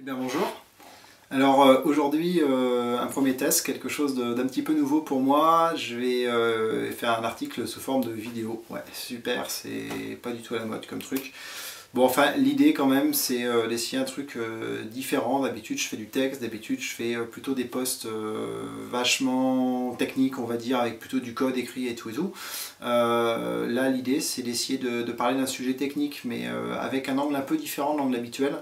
Eh bien bonjour. Alors aujourd'hui un premier test, quelque chose d'un petit peu nouveau pour moi. Je vais faire un article sous forme de vidéo. Ouais, super, c'est pas du tout à la mode comme truc. Bon, enfin l'idée quand même c'est d'essayer un truc différent. D'habitude je fais du texte, d'habitude je fais plutôt des posts vachement techniques on va dire, avec plutôt du code écrit et tout et tout. Là l'idée c'est d'essayer de parler d'un sujet technique mais avec un angle un peu différent de l'angle habituel.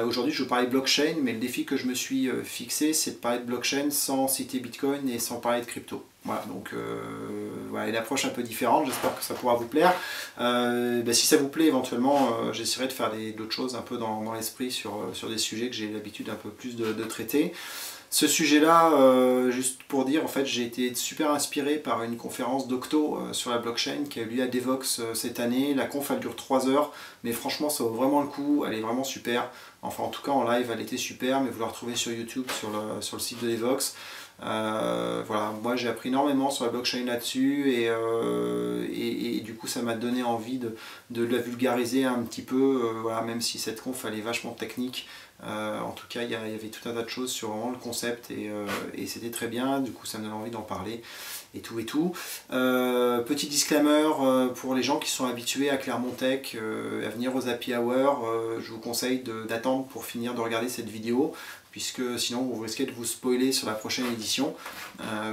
Aujourd'hui je vais parler de blockchain, mais le défi que je me suis fixé c'est de parler de blockchain sans citer Bitcoin et sans parler de crypto. Voilà, donc voilà, une approche un peu différente, j'espère que ça pourra vous plaire. Si ça vous plaît éventuellement, j'essaierai de faire d'autres choses un peu dans l'esprit sur des sujets que j'ai l'habitude un peu plus de traiter. Ce sujet-là, juste pour dire, en fait, j'ai été super inspiré par une conférence d'Octo sur la blockchain qui a eu lieu à Devoxx cette année. La conf, elle dure 3 heures, mais franchement, ça vaut vraiment le coup. Elle est vraiment super. Enfin, en tout cas, en live, elle était super, mais vous la retrouvez sur YouTube, sur le site de Devoxx. Voilà, moi j'ai appris énormément sur la blockchain là-dessus et du coup ça m'a donné envie de la vulgariser un petit peu, voilà, même si cette conf elle est vachement technique. En tout cas il y avait tout un tas de choses sur vraiment le concept et c'était très bien, du coup ça me donne envie d'en parler et tout et tout. Petit disclaimer pour les gens qui sont habitués à Clermont Tech, à venir aux Happy Hour, je vous conseille d'attendre pour finir de regarder cette vidéo, puisque sinon vous risquez de vous spoiler sur la prochaine édition.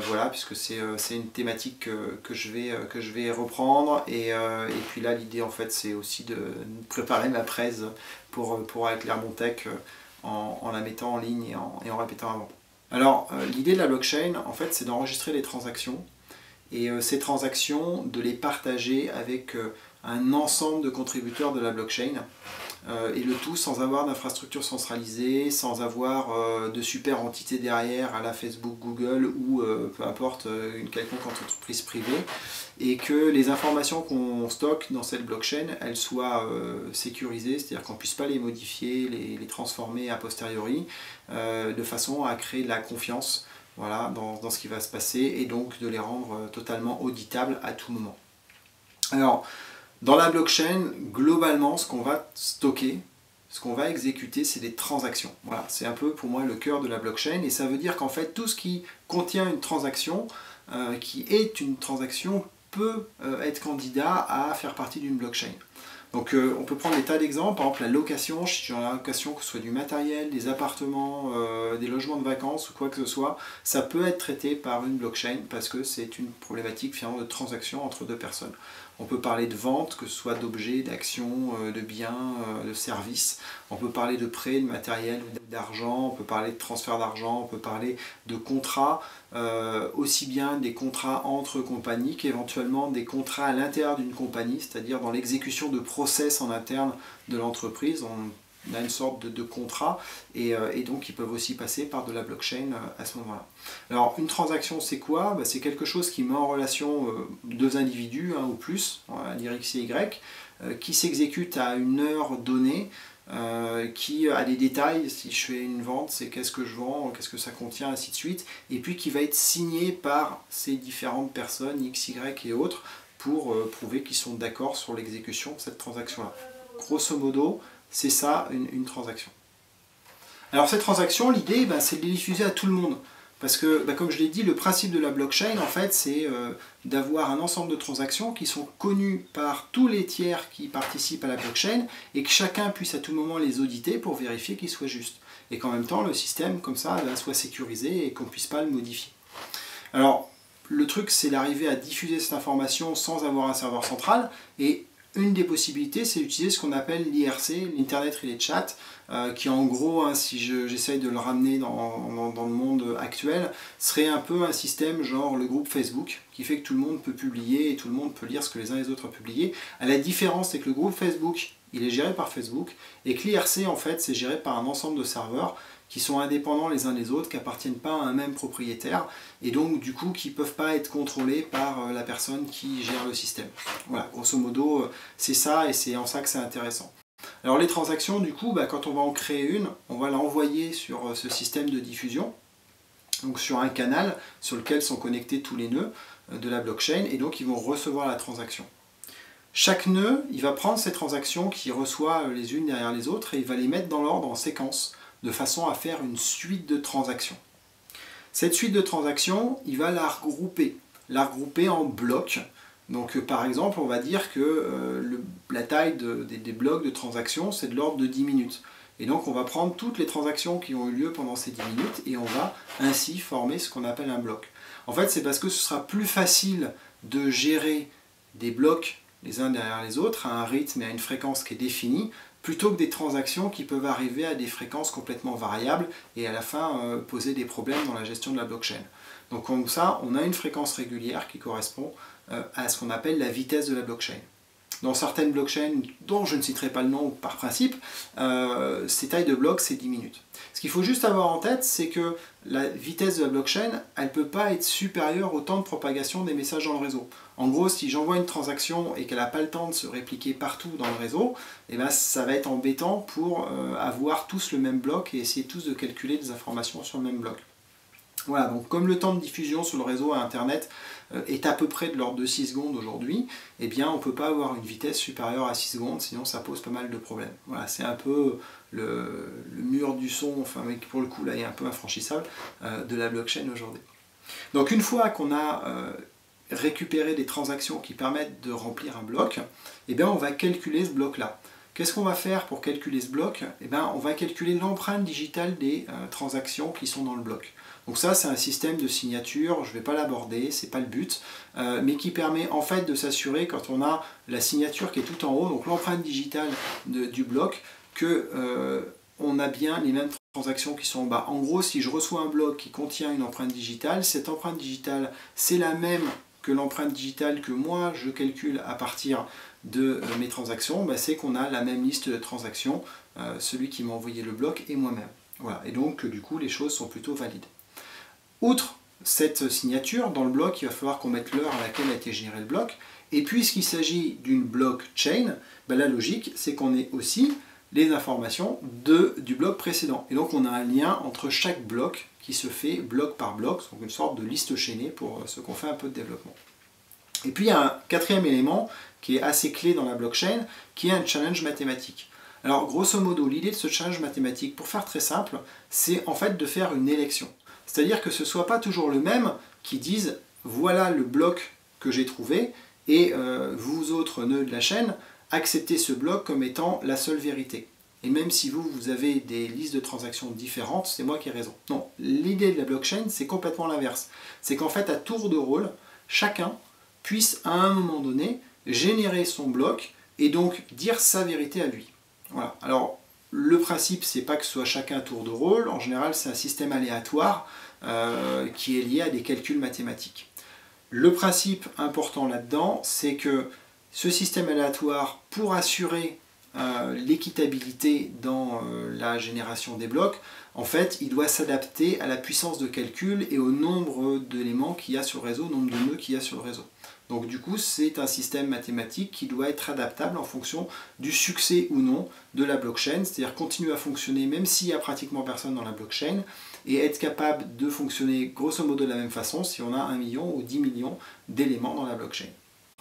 Voilà, puisque c'est une thématique que je vais reprendre, et puis là l'idée en fait c'est aussi de préparer ma presse pour avec Clermont Tech en la mettant en ligne et en répétant avant. Alors l'idée de la blockchain en fait c'est d'enregistrer les transactions, et ces transactions de les partager avec un ensemble de contributeurs de la blockchain, et le tout sans avoir d'infrastructure centralisée, sans avoir de super entité derrière à la Facebook, Google ou peu importe une quelconque entreprise privée, et que les informations qu'on stocke dans cette blockchain elles soient sécurisées, c'est-à-dire qu'on ne puisse pas les modifier, les transformer a posteriori, de façon à créer de la confiance, voilà, dans ce qui va se passer, et donc de les rendre totalement auditables à tout moment. Alors, dans la blockchain, globalement, ce qu'on va stocker, ce qu'on va exécuter, c'est des transactions. Voilà, c'est un peu pour moi le cœur de la blockchain, et ça veut dire qu'en fait, tout ce qui contient une transaction, qui est une transaction, peut être candidat à faire partie d'une blockchain. Donc on peut prendre des tas d'exemples, par exemple la location, je suis dans la location, que ce soit du matériel, des appartements, des logements de vacances ou quoi que ce soit, ça peut être traité par une blockchain parce que c'est une problématique finalement de transaction entre deux personnes. On peut parler de vente, que ce soit d'objets, d'actions, de biens, de services. On peut parler de prêts, de matériel ou d'argent. On peut parler de transfert d'argent. On peut parler de contrats, aussi bien des contrats entre compagnies qu'éventuellement des contrats à l'intérieur d'une compagnie, c'est-à-dire dans l'exécution de process en interne de l'entreprise. On a une sorte de contrat, et donc ils peuvent aussi passer par de la blockchain à ce moment-là. Alors une transaction c'est quoi? C'est quelque chose qui met en relation deux individus ou plus, on va dire X et Y, qui s'exécute à une heure donnée, qui a des détails. Si je fais une vente, c'est qu'est-ce que je vends, qu'est-ce que ça contient, ainsi de suite, et puis qui va être signé par ces différentes personnes, X, Y et autres, pour prouver qu'ils sont d'accord sur l'exécution de cette transaction-là. Grosso modo, c'est ça une transaction. Alors cette transaction, l'idée c'est de les diffuser à tout le monde. Parce que, comme je l'ai dit, le principe de la blockchain, en fait, c'est d'avoir un ensemble de transactions qui sont connues par tous les tiers qui participent à la blockchain, et que chacun puisse à tout moment les auditer pour vérifier qu'ils soient justes. Et qu'en même temps, le système, comme ça, soit sécurisé et qu'on ne puisse pas le modifier. Alors, le truc, c'est d'arriver à diffuser cette information sans avoir un serveur central, et une des possibilités, c'est d'utiliser ce qu'on appelle l'IRC, l'Internet Relay Chat, qui en gros, si j'essaye de le ramener dans le monde actuel, serait un peu un système genre le groupe Facebook, qui fait que tout le monde peut publier et tout le monde peut lire ce que les uns et les autres ont publié. À la différence, c'est que le groupe Facebook, il est géré par Facebook, et que l'IRC, en fait, c'est géré par un ensemble de serveurs qui sont indépendants les uns des autres, qui n'appartiennent pas à un même propriétaire, et donc du coup qui ne peuvent pas être contrôlés par la personne qui gère le système. Voilà, grosso modo, c'est ça, et c'est en ça que c'est intéressant. Alors les transactions, du coup, quand on va en créer une, on va l'envoyer sur ce système de diffusion, donc sur un canal sur lequel sont connectés tous les nœuds de la blockchain, et donc ils vont recevoir la transaction. Chaque nœud, il va prendre ces transactions qu'il reçoit les unes derrière les autres, et il va les mettre dans l'ordre en séquence, de façon à faire une suite de transactions. Cette suite de transactions, il va la regrouper en blocs. Donc par exemple, on va dire que la taille des blocs de transactions, c'est de l'ordre de 10 minutes. Et donc on va prendre toutes les transactions qui ont eu lieu pendant ces 10 minutes et on va ainsi former ce qu'on appelle un bloc. En fait, c'est parce que ce sera plus facile de gérer des blocs les uns derrière les autres à un rythme et à une fréquence qui est définie, plutôt que des transactions qui peuvent arriver à des fréquences complètement variables et à la fin poser des problèmes dans la gestion de la blockchain. Donc comme ça, on a une fréquence régulière qui correspond à ce qu'on appelle la vitesse de la blockchain. Dans certaines blockchains, dont je ne citerai pas le nom par principe, ces tailles de blocs, c'est 10 minutes. Ce qu'il faut juste avoir en tête, c'est que la vitesse de la blockchain, elle ne peut pas être supérieure au temps de propagation des messages dans le réseau. En gros, si j'envoie une transaction et qu'elle n'a pas le temps de se répliquer partout dans le réseau, eh ben, ça va être embêtant pour avoir tous le même bloc et essayer tous de calculer des informations sur le même bloc. Voilà, donc comme le temps de diffusion sur le réseau à Internet est à peu près de l'ordre de 6 secondes aujourd'hui, eh bien on ne peut pas avoir une vitesse supérieure à 6 secondes, sinon ça pose pas mal de problèmes. Voilà, c'est un peu le mur du son, enfin mais pour le coup là il est un peu infranchissable, de la blockchain aujourd'hui. Donc une fois qu'on a récupéré des transactions qui permettent de remplir un bloc, eh bien on va calculer ce bloc-là. Qu'est-ce qu'on va faire pour calculer ce bloc? Eh bien, on va calculer l'empreinte digitale des transactions qui sont dans le bloc. Donc ça, c'est un système de signature, je ne vais pas l'aborder, c'est pas le but, mais qui permet en fait de s'assurer quand on a la signature qui est tout en haut, donc l'empreinte digitale du bloc, que on a bien les mêmes transactions qui sont en bas. En gros, si je reçois un bloc qui contient une empreinte digitale, cette empreinte digitale, c'est la même que l'empreinte digitale que moi je calcule à partir de mes transactions, bah, c'est qu'on a la même liste de transactions, celui qui m'a envoyé le bloc et moi-même. Voilà. Et donc du coup les choses sont plutôt valides. Outre cette signature, dans le bloc, il va falloir qu'on mette l'heure à laquelle a été généré le bloc. Et puisqu'il s'agit d'une blockchain, bah, la logique, c'est qu'on ait aussi les informations du bloc précédent. Et donc on a un lien entre chaque bloc qui se fait bloc par bloc, donc une sorte de liste chaînée pour ceux qui ont fait un peu de développement. Et puis il y a un quatrième élément qui est assez clé dans la blockchain, qui est un challenge mathématique. Alors grosso modo, l'idée de ce challenge mathématique, pour faire très simple, c'est en fait de faire une élection. C'est-à-dire que ce ne soit pas toujours le même qui dise voilà le bloc que j'ai trouvé et vous autres nœuds de la chaîne, acceptez ce bloc comme étant la seule vérité. Et même si vous avez des listes de transactions différentes, c'est moi qui ai raison. Non, l'idée de la blockchain, c'est complètement l'inverse. C'est qu'en fait, à tour de rôle, chacun puisse à un moment donné générer son bloc et donc dire sa vérité à lui. Voilà. Alors, le principe, c'est pas que ce soit chacun à tour de rôle. En général, c'est un système aléatoire qui est lié à des calculs mathématiques. Le principe important là-dedans, c'est que ce système aléatoire, pour assurer l'équitabilité dans la génération des blocs, en fait, il doit s'adapter à la puissance de calcul et au nombre d'éléments qu'il y a sur le réseau, au nombre de nœuds qu'il y a sur le réseau. Donc du coup, c'est un système mathématique qui doit être adaptable en fonction du succès ou non de la blockchain, c'est-à-dire continuer à fonctionner même s'il n'y a pratiquement personne dans la blockchain, et être capable de fonctionner grosso modo de la même façon si on a 1 million ou 10 millions d'éléments dans la blockchain.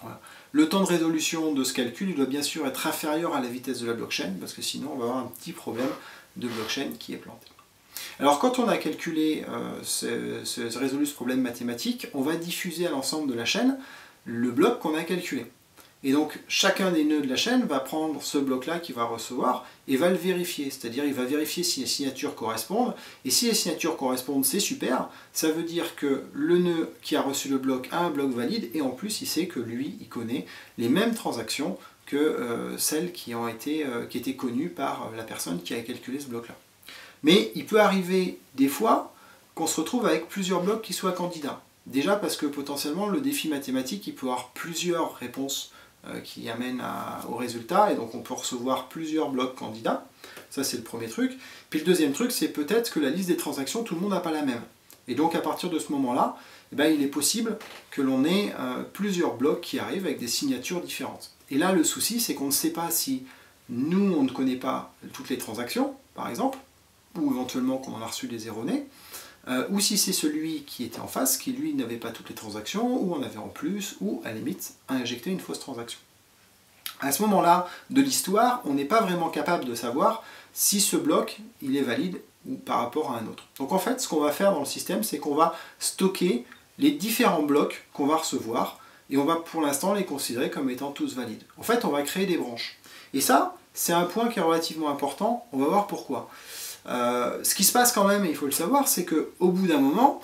Voilà. Le temps de résolution de ce calcul il doit bien sûr être inférieur à la vitesse de la blockchain, parce que sinon on va avoir un petit problème de blockchain qui est planté. Alors quand on a calculé, résolu ce problème mathématique, on va diffuser à l'ensemble de la chaîne le bloc qu'on a calculé. Et donc chacun des nœuds de la chaîne va prendre ce bloc-là qu'il va recevoir et va le vérifier. C'est-à-dire il va vérifier si les signatures correspondent. Et si les signatures correspondent, c'est super. Ça veut dire que le nœud qui a reçu le bloc a un bloc valide et en plus il sait que lui, il connaît les mêmes transactions que celles qui étaient connues par la personne qui a calculé ce bloc-là. Mais il peut arriver des fois qu'on se retrouve avec plusieurs blocs qui soient candidats. Déjà parce que potentiellement le défi mathématique il peut avoir plusieurs réponses qui amènent au résultat et donc on peut recevoir plusieurs blocs candidats. Ça c'est le premier truc. Puis le deuxième truc c'est peut-être que la liste des transactions tout le monde n'a pas la même. Et donc à partir de ce moment-là, eh ben, il est possible que l'on ait plusieurs blocs qui arrivent avec des signatures différentes. Et là le souci c'est qu'on ne sait pas si nous on ne connaît pas toutes les transactions par exemple, ou éventuellement qu'on en a reçu des erronés, ou si c'est celui qui était en face, qui lui n'avait pas toutes les transactions, ou en avait en plus, ou à la limite a injecté une fausse transaction. À ce moment-là de l'histoire, on n'est pas vraiment capable de savoir si ce bloc il est valide ou par rapport à un autre. Donc en fait, ce qu'on va faire dans le système, c'est qu'on va stocker les différents blocs qu'on va recevoir et on va pour l'instant les considérer comme étant tous valides. En fait, on va créer des branches. Et ça, c'est un point qui est relativement important, on va voir pourquoi. Ce qui se passe quand même, et il faut le savoir, c'est qu'au bout d'un moment,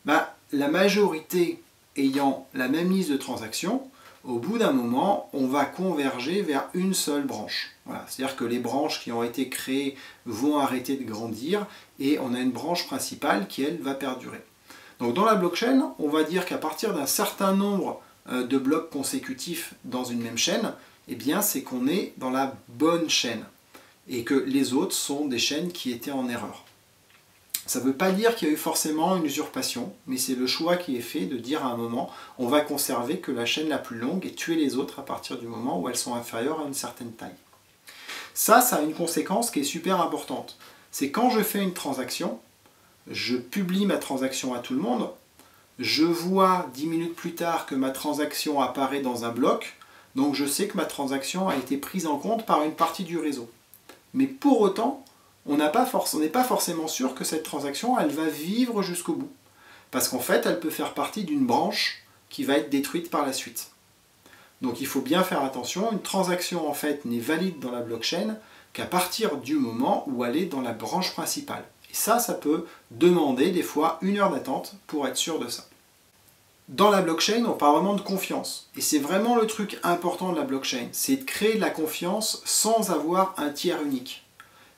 la majorité ayant la même liste de transactions, au bout d'un moment, on va converger vers une seule branche. Voilà. C'est-à-dire que les branches qui ont été créées vont arrêter de grandir et on a une branche principale qui, elle, va perdurer. Donc dans la blockchain, on va dire qu'à partir d'un certain nombre de blocs consécutifs dans une même chaîne, eh bien, c'est qu'on est dans la bonne chaîne et que les autres sont des chaînes qui étaient en erreur. Ça ne veut pas dire qu'il y a eu forcément une usurpation, mais c'est le choix qui est fait de dire à un moment, on va conserver que la chaîne la plus longue et tuer les autres à partir du moment où elles sont inférieures à une certaine taille. Ça a une conséquence qui est super importante. C'est quand je fais une transaction, je publie ma transaction à tout le monde, je vois 10 minutes plus tard que ma transaction apparaît dans un bloc, donc je sais que ma transaction a été prise en compte par une partie du réseau. Mais pour autant, on n'est pas forcément sûr que cette transaction, elle va vivre jusqu'au bout. Parce qu'en fait, elle peut faire partie d'une branche qui va être détruite par la suite. Donc il faut bien faire attention, une transaction en fait n'est valide dans la blockchain qu'à partir du moment où elle est dans la branche principale. Et ça peut demander des fois 1 heure d'attente pour être sûr de ça. Dans la blockchain, on parle vraiment de confiance. Et c'est vraiment le truc important de la blockchain, c'est de créer de la confiance sans avoir un tiers unique.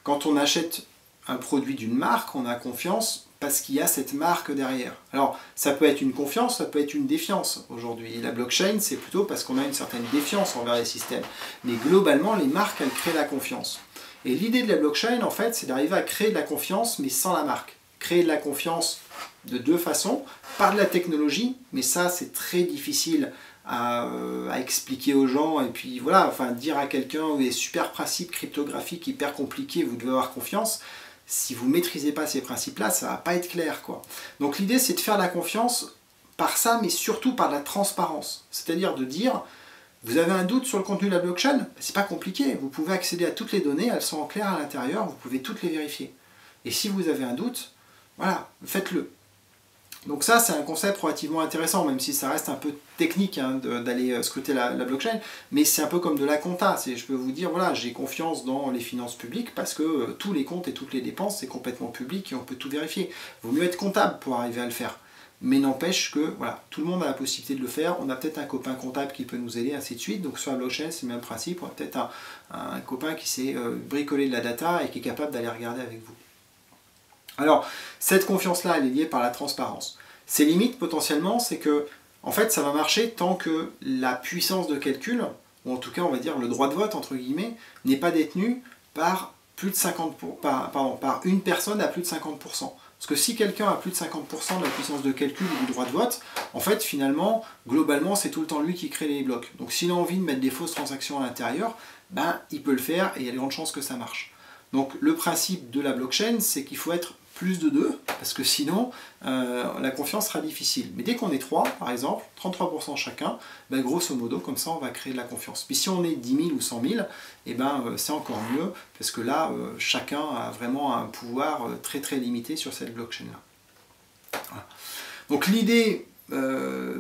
Quand on achète un produit d'une marque, on a confiance parce qu'il y a cette marque derrière. Alors, ça peut être une confiance, ça peut être une défiance. Aujourd'hui, la blockchain, c'est plutôt parce qu'on a une certaine défiance envers les systèmes. Mais globalement, les marques, elles créent la confiance. Et l'idée de la blockchain, en fait, c'est d'arriver à créer de la confiance, mais sans la marque. Créer de la confiance de 2 façons, par de la technologie, mais ça, c'est très difficile à expliquer aux gens, et puis voilà, enfin dire à quelqu'un des super principes cryptographiques hyper compliqués, vous devez avoir confiance, si vous ne maîtrisez pas ces principes-là, ça ne va pas être clair, quoi. Donc l'idée, c'est de faire la confiance par ça, mais surtout par la transparence, c'est-à-dire de dire, vous avez un doute sur le contenu de la blockchain, c'est pas compliqué, vous pouvez accéder à toutes les données, elles sont en clair à l'intérieur, vous pouvez toutes les vérifier. Et si vous avez un doute, voilà, faites-le. Donc ça, c'est un concept relativement intéressant, même si ça reste un peu technique hein, d'aller scruter la blockchain, mais c'est un peu comme de la compta. Je peux vous dire, voilà, j'ai confiance dans les finances publiques parce que tous les comptes et toutes les dépenses, c'est complètement public et on peut tout vérifier. Il vaut mieux être comptable pour arriver à le faire. Mais n'empêche que voilà, tout le monde a la possibilité de le faire. On a peut-être un copain comptable qui peut nous aider, ainsi de suite. Donc sur la blockchain, c'est le même principe. On a peut-être un copain qui sait bricoler de la data et qui est capable d'aller regarder avec vous. Alors, cette confiance-là, elle est liée par la transparence. Ses limites, potentiellement, c'est que, en fait, ça va marcher tant que la puissance de calcul, ou en tout cas, on va dire le droit de vote, entre guillemets, n'est pas détenu par plus de 50 par une personne à plus de 50%. Parce que si quelqu'un a plus de 50% de la puissance de calcul ou du droit de vote, en fait, finalement, globalement, c'est tout le temps lui qui crée les blocs. Donc, s'il a envie de mettre des fausses transactions à l'intérieur, ben, il peut le faire et il y a de grandes chances que ça marche. Donc, le principe de la blockchain, c'est qu'il faut être plus de 2, parce que sinon, la confiance sera difficile. Mais dès qu'on est 3, par exemple, 33% chacun, ben, grosso modo, comme ça, on va créer de la confiance. Puis si on est 10 000 ou 100 000, eh ben, c'est encore mieux, parce que là, chacun a vraiment un pouvoir très très limité sur cette blockchain-là. Voilà. Donc l'idée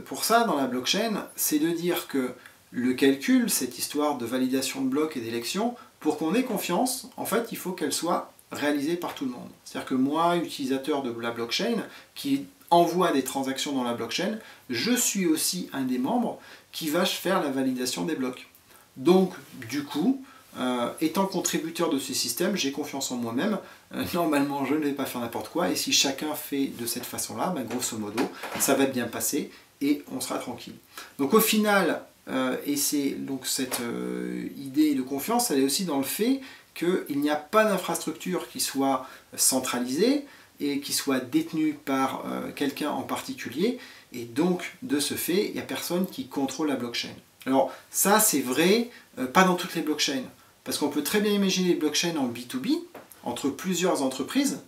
pour ça, dans la blockchain, c'est de dire que le calcul, cette histoire de validation de blocs et d'élections, pour qu'on ait confiance, en fait, il faut qu'elle soit réalisée par tout le monde. C'est-à-dire que moi, utilisateur de la blockchain, qui envoie des transactions dans la blockchain, je suis aussi un des membres qui va faire la validation des blocs. Donc, du coup, étant contributeur de ce système, j'ai confiance en moi-même. Normalement, je ne vais pas faire n'importe quoi. Et si chacun fait de cette façon-là, ben, grosso modo, ça va bien passer et on sera tranquille. Donc, au final, et c'est donc cette idée de confiance, elle est aussi dans le fait qu'il n'y a pas d'infrastructure qui soit centralisée et qui soit détenue par quelqu'un en particulier, et donc de ce fait, il n'y a personne qui contrôle la blockchain. Alors ça c'est vrai, pas dans toutes les blockchains, parce qu'on peut très bien imaginer les blockchains en B2B, entre plusieurs entreprises,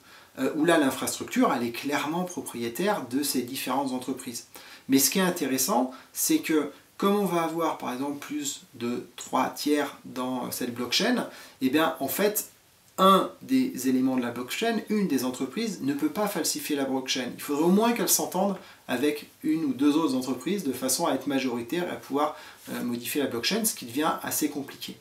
où là l'infrastructure elle est clairement propriétaire de ces différentes entreprises. Mais ce qui est intéressant, c'est que comme on va avoir par exemple plus de 3 tiers dans cette blockchain, et bien en fait, un des éléments de la blockchain, une des entreprises, ne peut pas falsifier la blockchain. Il faudrait au moins qu'elle s'entende avec une ou deux autres entreprises de façon à être majoritaire et à pouvoir modifier la blockchain, ce qui devient assez compliqué.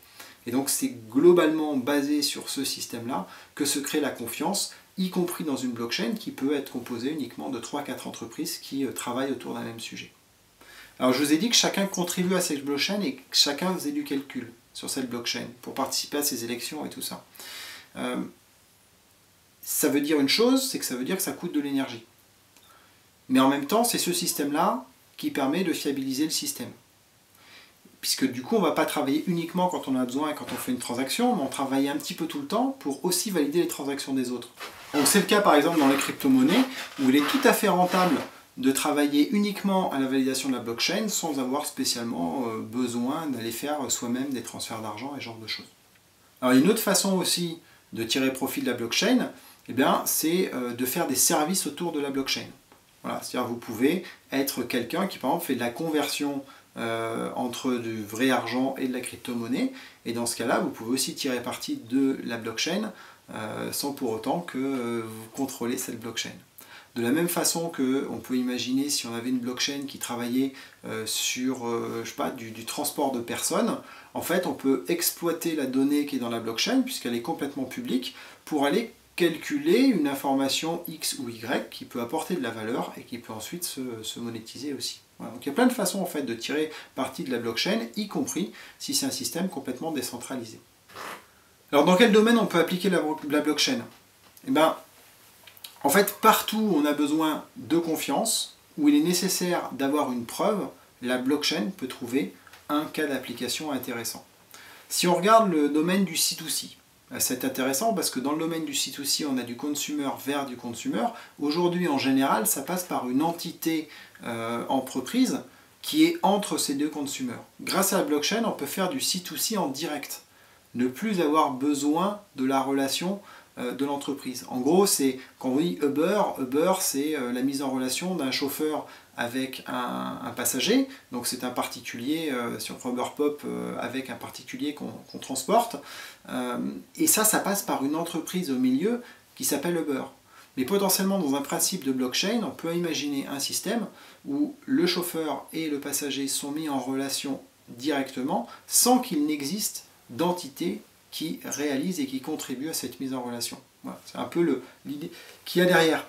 Et donc c'est globalement basé sur ce système-là que se crée la confiance, y compris dans une blockchain qui peut être composée uniquement de 3-4 entreprises qui travaillent autour d'un même sujet. Alors je vous ai dit que chacun contribue à cette blockchain et que chacun faisait du calcul sur cette blockchain pour participer à ces élections et tout ça. Ça veut dire une chose, c'est que ça veut dire que ça coûte de l'énergie. Mais en même temps, c'est ce système-là qui permet de fiabiliser le système. Puisque du coup, on ne va pas travailler uniquement quand on a besoin et quand on fait une transaction, mais on travaille un petit peu tout le temps pour aussi valider les transactions des autres. Donc c'est le cas par exemple dans les crypto-monnaies, où il est tout à fait rentable de travailler uniquement à la validation de la blockchain sans avoir spécialement besoin d'aller faire soi-même des transferts d'argent et ce genre de choses. Alors une autre façon aussi de tirer profit de la blockchain, eh bien, c'est de faire des services autour de la blockchain. Voilà, c'est-à-dire vous pouvez être quelqu'un qui par exemple fait de la conversion entre du vrai argent et de la crypto-monnaie, et dans ce cas-là, vous pouvez aussi tirer parti de la blockchain sans pour autant que vous contrôlez cette blockchain. De la même façon qu'on peut imaginer si on avait une blockchain qui travaillait sur je sais pas, du transport de personnes, en fait on peut exploiter la donnée qui est dans la blockchain, puisqu'elle est complètement publique, pour aller calculer une information X ou Y qui peut apporter de la valeur et qui peut ensuite se monétiser aussi. Voilà. Donc il y a plein de façons en fait de tirer parti de la blockchain, y compris si c'est un système complètement décentralisé. Alors dans quel domaine on peut appliquer la blockchain? Eh bien, en fait, partout où on a besoin de confiance, où il est nécessaire d'avoir une preuve, la blockchain peut trouver un cas d'application intéressant. Si on regarde le domaine du C2C, c'est intéressant parce que dans le domaine du C2C, on a du consumer vers du consumer. Aujourd'hui, en général, ça passe par une entité entreprise qui est entre ces deux consumers. Grâce à la blockchain, on peut faire du C2C en direct. Ne plus avoir besoin de la relation de l'entreprise. En gros, c'est quand on dit Uber, Uber c'est la mise en relation d'un chauffeur avec un passager, donc c'est un particulier, si on prend Uber Pop, avec un particulier qu'on transporte, et ça passe par une entreprise au milieu qui s'appelle Uber. Mais potentiellement, dans un principe de blockchain, on peut imaginer un système où le chauffeur et le passager sont mis en relation directement, sans qu'il n'existe d'entité qui réalise et qui contribue à cette mise en relation. Voilà, c'est un peu l'idée qu'il y a derrière.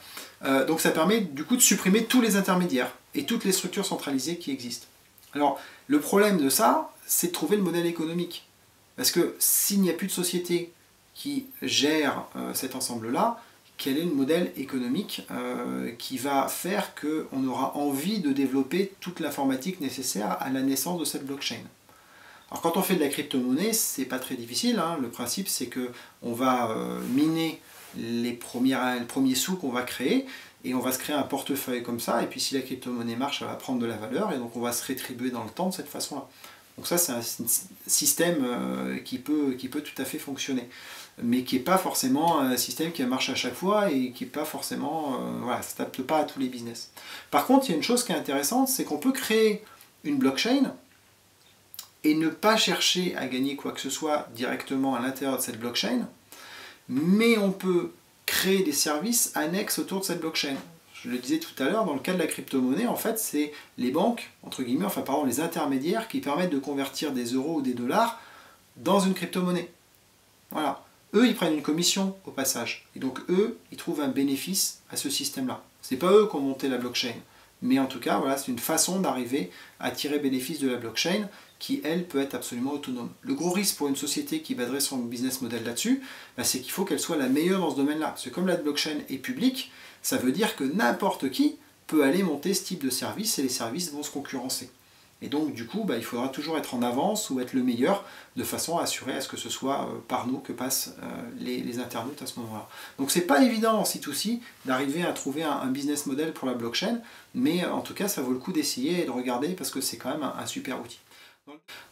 Donc ça permet du coup de supprimer tous les intermédiaires et toutes les structures centralisées qui existent. Alors le problème de ça, c'est de trouver le modèle économique. Parce que s'il n'y a plus de société qui gère cet ensemble-là, quel est le modèle économique qui va faire qu'on aura envie de développer toute l'informatique nécessaire à la naissance de cette blockchain? Alors quand on fait de la crypto-monnaie, c'est pas très difficile, hein. Le principe c'est qu'on va miner les premiers sous qu'on va créer, et on va se créer un portefeuille comme ça, et puis si la crypto-monnaie marche, elle va prendre de la valeur, et donc on va se rétribuer dans le temps de cette façon-là. Donc ça c'est un système qui peut tout à fait fonctionner, mais qui n'est pas forcément un système qui marche à chaque fois, et qui n'est pas forcément... voilà, ça ne s'adapte pas à tous les business. Par contre, il y a une chose qui est intéressante, c'est qu'on peut créer une blockchain, et ne pas chercher à gagner quoi que ce soit directement à l'intérieur de cette blockchain, mais on peut créer des services annexes autour de cette blockchain. Je le disais tout à l'heure, dans le cas de la crypto-monnaie, en fait, c'est les banques, entre guillemets, enfin pardon, les intermédiaires qui permettent de convertir des euros ou des dollars dans une crypto-monnaie. Voilà. Eux, ils prennent une commission au passage. Et donc, eux, ils trouvent un bénéfice à ce système-là. Ce n'est pas eux qui ont monté la blockchain. Mais en tout cas, voilà, c'est une façon d'arriver à tirer bénéfice de la blockchain qui, elle, peut être absolument autonome. Le gros risque pour une société qui baserait son business model là-dessus, c'est qu'il faut qu'elle soit la meilleure dans ce domaine-là. Parce que comme la blockchain est publique, ça veut dire que n'importe qui peut aller monter ce type de service et les services vont se concurrencer. Et donc, du coup, il faudra toujours être en avance ou être le meilleur de façon à assurer à ce que ce soit par nous que passent les internautes à ce moment-là. Donc, c'est pas évident en C2C d'arriver à trouver un business model pour la blockchain, mais en tout cas, ça vaut le coup d'essayer et de regarder parce que c'est quand même un super outil.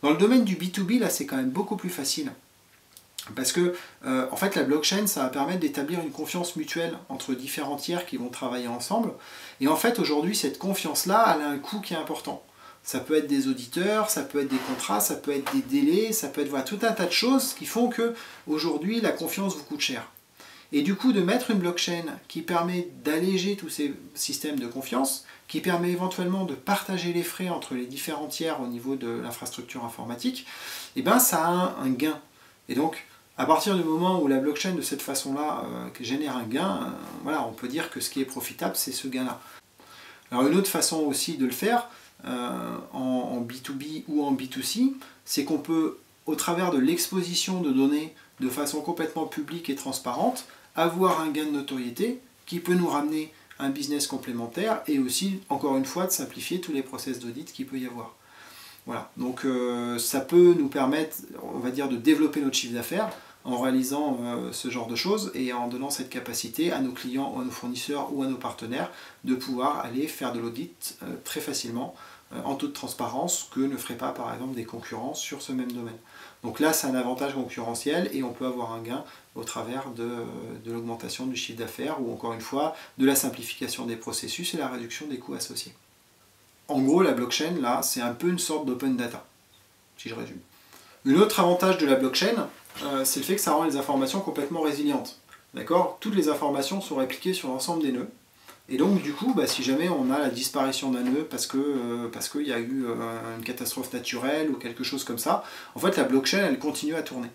Dans le domaine du B2B, là, c'est quand même beaucoup plus facile. Parce que, en fait, la blockchain, ça va permettre d'établir une confiance mutuelle entre différents tiers qui vont travailler ensemble. Et en fait, aujourd'hui, cette confiance-là, elle a un coût qui est important. Ça peut être des auditeurs, ça peut être des contrats, ça peut être des délais, ça peut être voilà, tout un tas de choses qui font que aujourd'hui la confiance vous coûte cher. Et du coup de mettre une blockchain qui permet d'alléger tous ces systèmes de confiance, qui permet éventuellement de partager les frais entre les différents tiers au niveau de l'infrastructure informatique, et ben ça a un gain. Et donc à partir du moment où la blockchain de cette façon-là génère un gain, voilà, on peut dire que ce qui est profitable c'est ce gain-là. Alors une autre façon aussi de le faire, en B2B ou en B2C, c'est qu'on peut, au travers de l'exposition de données de façon complètement publique et transparente, avoir un gain de notoriété qui peut nous ramener un business complémentaire et aussi, encore une fois, de simplifier tous les process d'audit qu'il peut y avoir. Voilà, donc ça peut nous permettre, on va dire, de développer notre chiffre d'affaires en réalisant ce genre de choses et en donnant cette capacité à nos clients, à nos fournisseurs ou à nos partenaires de pouvoir aller faire de l'audit très facilement en toute transparence que ne feraient pas par exemple des concurrents sur ce même domaine. Donc là c'est un avantage concurrentiel et on peut avoir un gain au travers de l'augmentation du chiffre d'affaires ou encore une fois de la simplification des processus et la réduction des coûts associés. En gros la blockchain là c'est un peu une sorte d'open data, si je résume. Un autre avantage de la blockchain, c'est le fait que ça rend les informations complètement résilientes. D'accord ? Toutes les informations sont répliquées sur l'ensemble des nœuds. Et donc du coup, si jamais on a la disparition d'un nœud parce qu'il y a eu une catastrophe naturelle ou quelque chose comme ça, en fait la blockchain elle continue à tourner.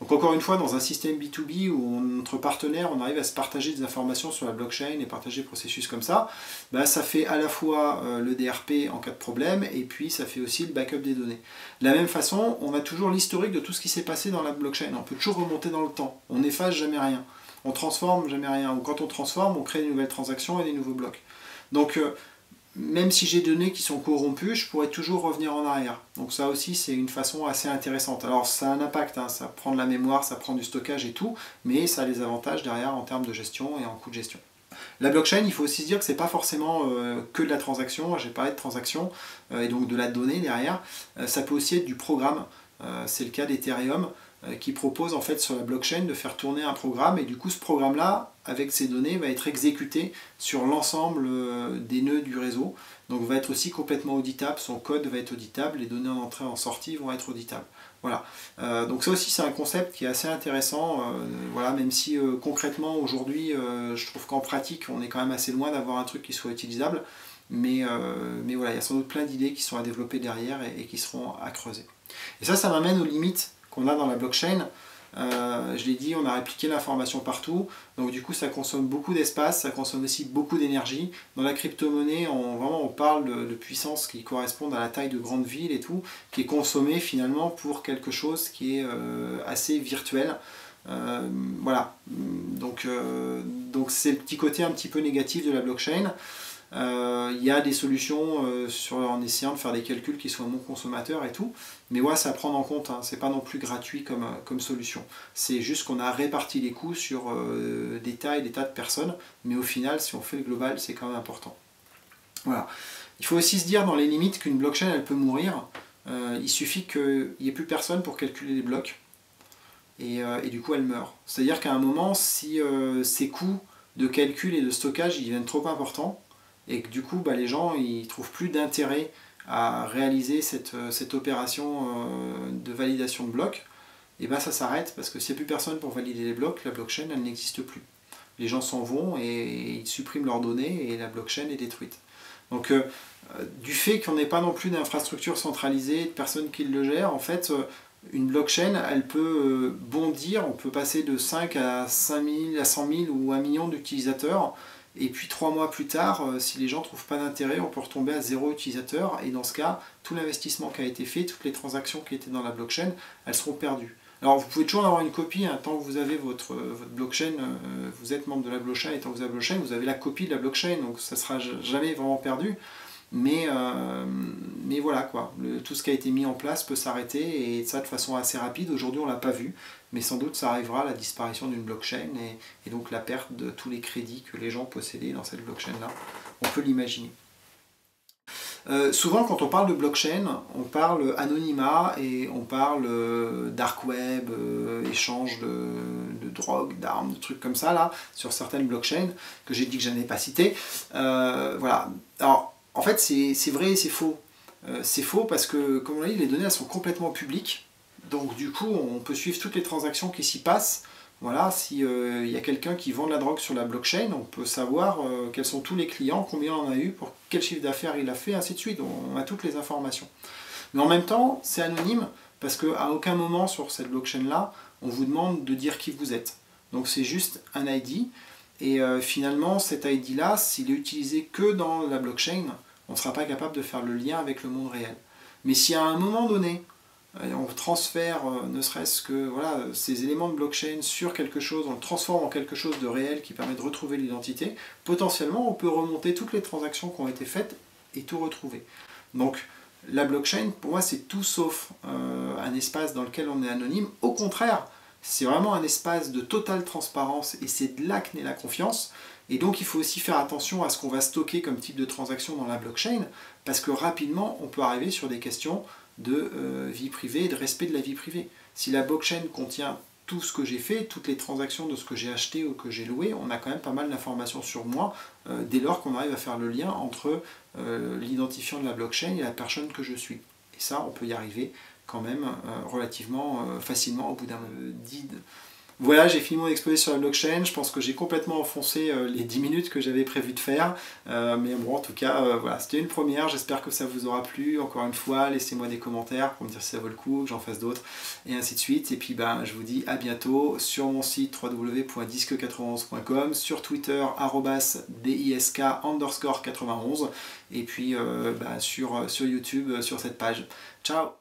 Donc encore une fois, dans un système B2B où entre partenaires on arrive à se partager des informations sur la blockchain et partager des processus comme ça, ça fait à la fois le DRP en cas de problème et puis ça fait aussi le backup des données. De la même façon, on a toujours l'historique de tout ce qui s'est passé dans la blockchain. On peut toujours remonter dans le temps. On n'efface jamais rien. On transforme jamais rien. Ou quand on transforme, on crée des nouvelles transactions et des nouveaux blocs. Donc même si j'ai des données qui sont corrompues, je pourrais toujours revenir en arrière. Donc ça aussi, c'est une façon assez intéressante. Alors ça a un impact, hein, ça prend de la mémoire, ça prend du stockage et tout, mais ça a des avantages derrière en termes de gestion et en coût de gestion. La blockchain, il faut aussi se dire que c'est pas forcément que de la transaction. J'ai parlé de transaction et donc de la donnée derrière. Ça peut aussi être du programme. C'est le cas d'Ethereum qui propose en fait sur la blockchain de faire tourner un programme et du coup ce programme-là, avec ces données, va être exécuté sur l'ensemble des nœuds du réseau. Donc va être aussi complètement auditable, son code va être auditable, les données en entrée et en sortie vont être auditables. Voilà. Donc ça aussi c'est un concept qui est assez intéressant, voilà, même si concrètement aujourd'hui je trouve qu'en pratique on est quand même assez loin d'avoir un truc qui soit utilisable, mais voilà, il y a sans doute plein d'idées qui sont à développer derrière et qui seront à creuser. Et ça m'amène aux limites qu'on a dans la blockchain. Je l'ai dit, on a répliqué l'information partout, donc du coup ça consomme beaucoup d'espace, ça consomme aussi beaucoup d'énergie. Dans la crypto-monnaie, on parle de puissance qui correspondent à la taille de grandes villes et tout, qui est consommée finalement pour quelque chose qui est assez virtuel. Voilà, donc c'est le petit côté un petit peu négatif de la blockchain. Il y a des solutions en essayant de faire des calculs qui soient non consommateurs et tout, mais ouais, c'est à prendre en compte, hein. C'est pas non plus gratuit comme solution. C'est juste qu'on a réparti les coûts sur des tas et des tas de personnes, mais au final, si on fait le global, c'est quand même important. Voilà. Il faut aussi se dire dans les limites qu'une blockchain, elle peut mourir. Il suffit qu'il n'y ait plus personne pour calculer les blocs, et du coup, elle meurt. C'est-à-dire qu'à un moment, si ces coûts de calcul et de stockage ils deviennent trop importants, et que du coup les gens ils trouvent plus d'intérêt à réaliser cette opération de validation de blocs, et ça s'arrête parce que s'il n'y a plus personne pour valider les blocs, la blockchain elle n'existe plus. Les gens s'en vont et ils suppriment leurs données et la blockchain est détruite. Donc du fait qu'on n'ait pas non plus d'infrastructure centralisée, de personnes qui le gèrent, en fait une blockchain elle peut bondir, on peut passer de 5 à 5 000, à 100 000 ou 1 million d'utilisateurs. Et puis 3 mois plus tard, si les gens ne trouvent pas d'intérêt, on peut retomber à 0 utilisateur. Et dans ce cas, tout l'investissement qui a été fait, toutes les transactions qui étaient dans la blockchain, elles seront perdues. Alors vous pouvez toujours avoir une copie, hein, tant que vous avez votre blockchain, vous êtes membre de la blockchain, et tant que vous avez la blockchain, vous avez la copie de la blockchain, donc ça ne sera jamais vraiment perdu. Mais voilà quoi, tout ce qui a été mis en place peut s'arrêter et ça de façon assez rapide. Aujourd'hui on ne l'a pas vu, mais sans doute ça arrivera, la disparition d'une blockchain et donc la perte de tous les crédits que les gens possédaient dans cette blockchain là. On peut l'imaginer. Souvent quand on parle de blockchain, on parle anonymat et on parle dark web, échange de drogue, d'armes, de trucs comme ça là, sur certaines blockchains que j'ai dit que je n'avais pas citées. Voilà. Alors, en fait, c'est vrai et c'est faux. C'est faux parce que, comme on l'a dit, les données elles sont complètement publiques. Donc du coup, on peut suivre toutes les transactions qui s'y passent. Voilà, si y a quelqu'un qui vend de la drogue sur la blockchain, on peut savoir quels sont tous les clients, combien on en a eu, pour quel chiffre d'affaires il a fait, ainsi de suite. On a toutes les informations. Mais en même temps, c'est anonyme parce qu'à aucun moment sur cette blockchain-là, on vous demande de dire qui vous êtes. Donc c'est juste un ID. Et finalement, cet ID-là, s'il est utilisé que dans la blockchain, on ne sera pas capable de faire le lien avec le monde réel. Mais si à un moment donné, on transfère ne serait-ce que voilà, ces éléments de blockchain sur quelque chose, on le transforme en quelque chose de réel qui permet de retrouver l'identité, potentiellement on peut remonter toutes les transactions qui ont été faites et tout retrouver. Donc la blockchain, pour moi, c'est tout sauf un espace dans lequel on est anonyme. Au contraire, c'est vraiment un espace de totale transparence et c'est de là que naît la confiance. Et donc il faut aussi faire attention à ce qu'on va stocker comme type de transaction dans la blockchain, parce que rapidement on peut arriver sur des questions de vie privée et de respect de la vie privée. Si la blockchain contient tout ce que j'ai fait, toutes les transactions de ce que j'ai acheté ou que j'ai loué, on a quand même pas mal d'informations sur moi, dès lors qu'on arrive à faire le lien entre l'identifiant de la blockchain et la personne que je suis. Et ça, on peut y arriver quand même relativement facilement au bout d'un moment. Voilà, j'ai fini mon exposé sur la blockchain. Je pense que j'ai complètement enfoncé les 10 minutes que j'avais prévu de faire. Mais bon, en tout cas, voilà, c'était une première. J'espère que ça vous aura plu. Encore une fois, laissez-moi des commentaires pour me dire si ça vaut le coup, que j'en fasse d'autres, et ainsi de suite. Et puis, ben, je vous dis à bientôt sur mon site www.disque91.com, sur Twitter, @disk_91, et puis sur YouTube, sur cette page. Ciao!